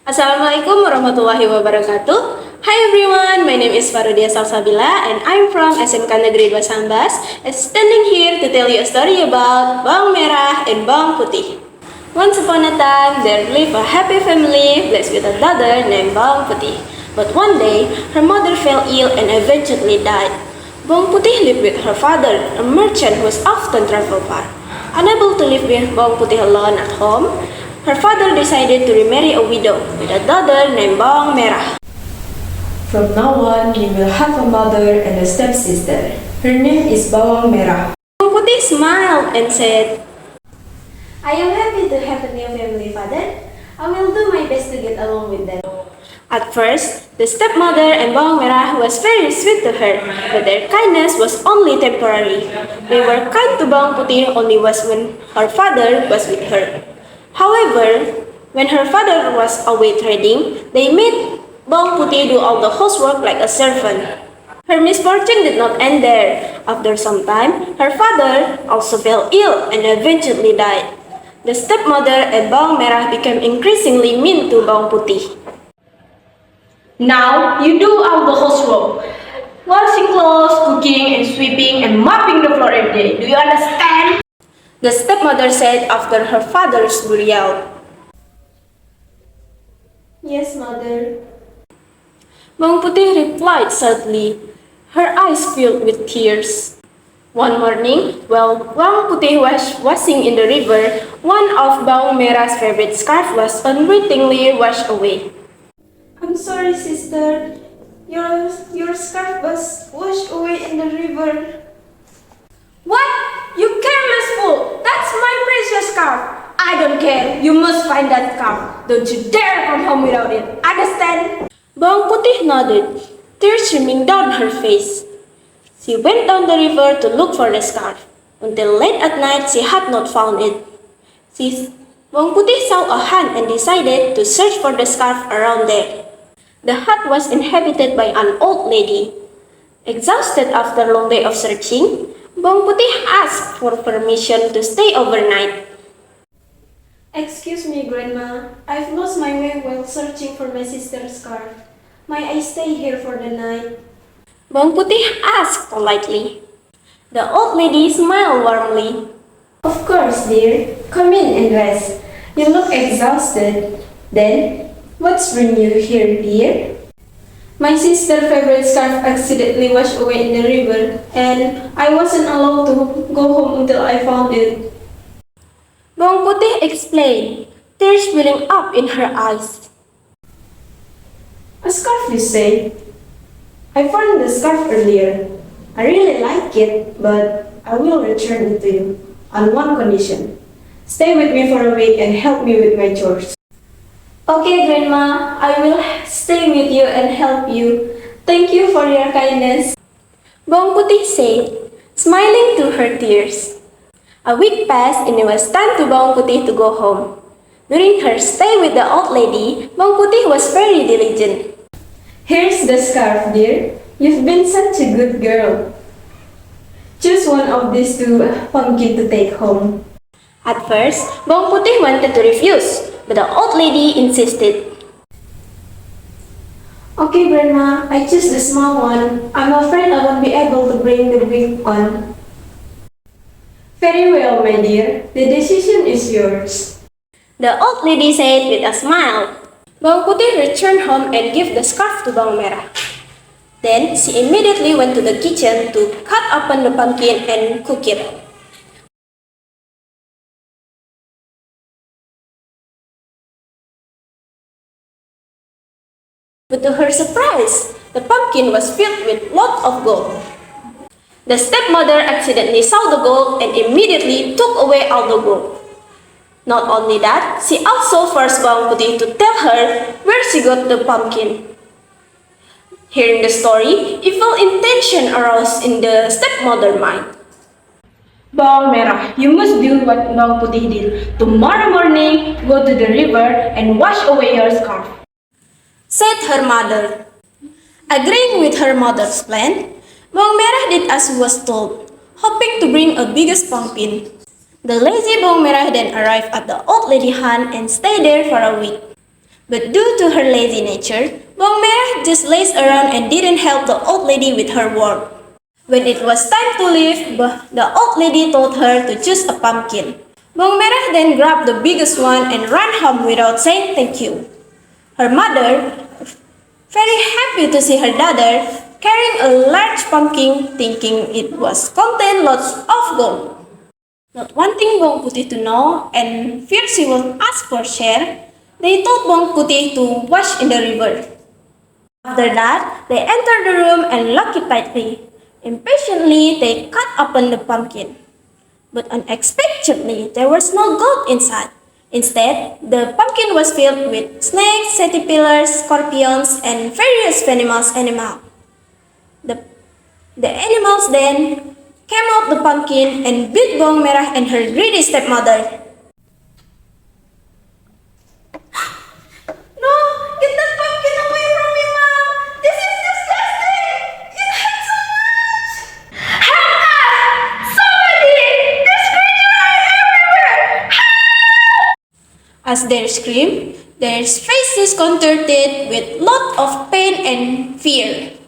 Assalamualaikum warahmatullahi wabarakatuh. Hi everyone, my name is Farudiya and I'm from SMKN Negeri 2 Sambas, and standing here to tell you a story about Bawang Merah and Bawang Putih. Once upon a time, there lived a happy family blessed with a daughter named Bawang Putih. But one day, her mother fell ill and eventually died. Bawang Putih lived with her father, a merchant who was often traveled far. Unable to live with Bawang Putih alone at home, her father decided to remarry a widow with a daughter named Bawang Merah. From now on, you will have a mother and a stepsister. Her name is Bawang Merah. Bawang Putih smiled and said, I am happy to have a new family, father. I will do my best to get along with them. At first, the stepmother and Bawang Merah was very sweet to her, but their kindness was only temporary. They were kind to Bawang Putih only was when her father was with her. However, when her father was away trading, they made Bawang Putih do all the housework like a servant. Her misfortune did not end there. After some time, her father also fell ill and eventually died. The stepmother and Bawang Merah became increasingly mean to Bawang Putih. Now, you do all the housework. Washing clothes, cooking and sweeping and mopping the floor every day. Do you understand? The stepmother said after her father's burial. Yes, mother. Bawang Putih replied sadly, her eyes filled with tears. One morning, while Bawang Putih was washing in the river, one of Bawang Merah's favorite scarf was unwittingly washed away. I'm sorry, sister. Your scarf was washed away in the river. What? You careless fool! That's my precious scarf! I don't care! You must find that scarf! Don't you dare come home without it! Understand? Bawang Putih nodded, tears streaming down her face. She went down the river to look for the scarf. Until late at night, she had not found it. Bawang Putih saw a hut and decided to search for the scarf around there. The hut was inhabited by an old lady. Exhausted after a long day of searching, Bawang Putih asked for permission to stay overnight. Excuse me, Grandma. I've lost my way while searching for my sister's scarf. May I stay here for the night? Bawang Putih asked politely. The old lady smiled warmly. Of course, dear. Come in and rest. You look exhausted. Then, what's bring you here, dear? My sister's favorite scarf accidentally washed away in the river, and I wasn't allowed to go home until I found it. Bawang Putih explained, tears welling up in her eyes. A scarf, you say? I found the scarf earlier. I really like it, but I will return it to you on one condition. Stay with me for a week and help me with my chores. Okay, Grandma, I will stay with you and help you. Thank you for your kindness. Bawang Putih said, smiling through her tears. A week passed and it was time to Bawang Putih to go home. During her stay with the old lady, Bawang Putih was very diligent. Here's the scarf, dear. You've been such a good girl. Choose one of these two pumpkins to take home. At first, Bawang Putih wanted to refuse, but the old lady insisted. Okay, Grandma, I choose the small one. I'm afraid I won't be able to bring the big one. Very well, my dear. The decision is yours. The old lady said with a smile. Bawang Putih returned home and gave the scarf to Bawang Merah. Then she immediately went to the kitchen to cut open the pumpkin and cook it. But to her surprise, the pumpkin was filled with lots of gold. The stepmother accidentally saw the gold and immediately took away all the gold. Not only that, she also forced Bawang Putih to tell her where she got the pumpkin. Hearing the story, evil intention arose in the stepmother's mind. Bawang Merah, you must do what Bawang Putih did. Tomorrow morning, go to the river and wash away your scarf, said her mother. Agreeing with her mother's plan, Bawang Merah did as was told, hoping to bring a biggest pumpkin. The lazy Bawang Merah then arrived at the old lady hut and stayed there for a week. But due to her lazy nature, Bawang Merah just lays around and didn't help the old lady with her work. When it was time to leave, the old lady told her to choose a pumpkin. Bawang Merah then grabbed the biggest one and ran home without saying thank you. Her mother, very happy to see her daughter, carrying a large pumpkin, thinking it was contain lots of gold. Not wanting Bawang Putih to know and fear she will ask for share, they told Bawang Putih to wash in the river. After that, they entered the room and locked it tightly. Impatiently, they cut open the pumpkin. But unexpectedly, there was no gold inside. Instead, the pumpkin was filled with snakes, caterpillars, scorpions, and various venomous animals. The animals then came out the pumpkin and beat Bawang Merah and her greedy stepmother. No, get that pumpkin away from me, Mom! This is disgusting! It hurts so much! Help us! Somebody! These creatures are everywhere! Help! As they screamed, their faces contorted with lot of pain and fear.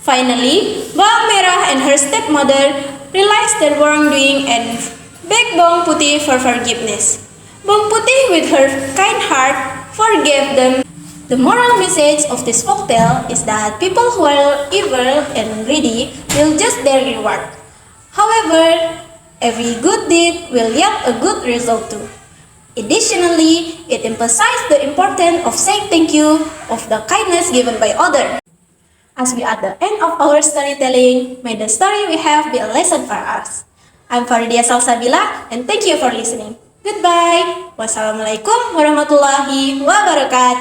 Finally, Bawang Merah and her stepmother realized their wrongdoing and begged Bawang Putih for forgiveness. Bawang Putih, with her kind heart, forgave them. The moral message of this folktale is that people who are evil and greedy will just their reward. However, every good deed will yield a good result too. Additionally, it emphasizes the importance of saying thank you of the kindness given by others. As we are at the end of our storytelling, may the story we have be a lesson for us. I'm Farudiya and thank you for listening. Goodbye. Wassalamualaikum warahmatullahi wabarakatuh.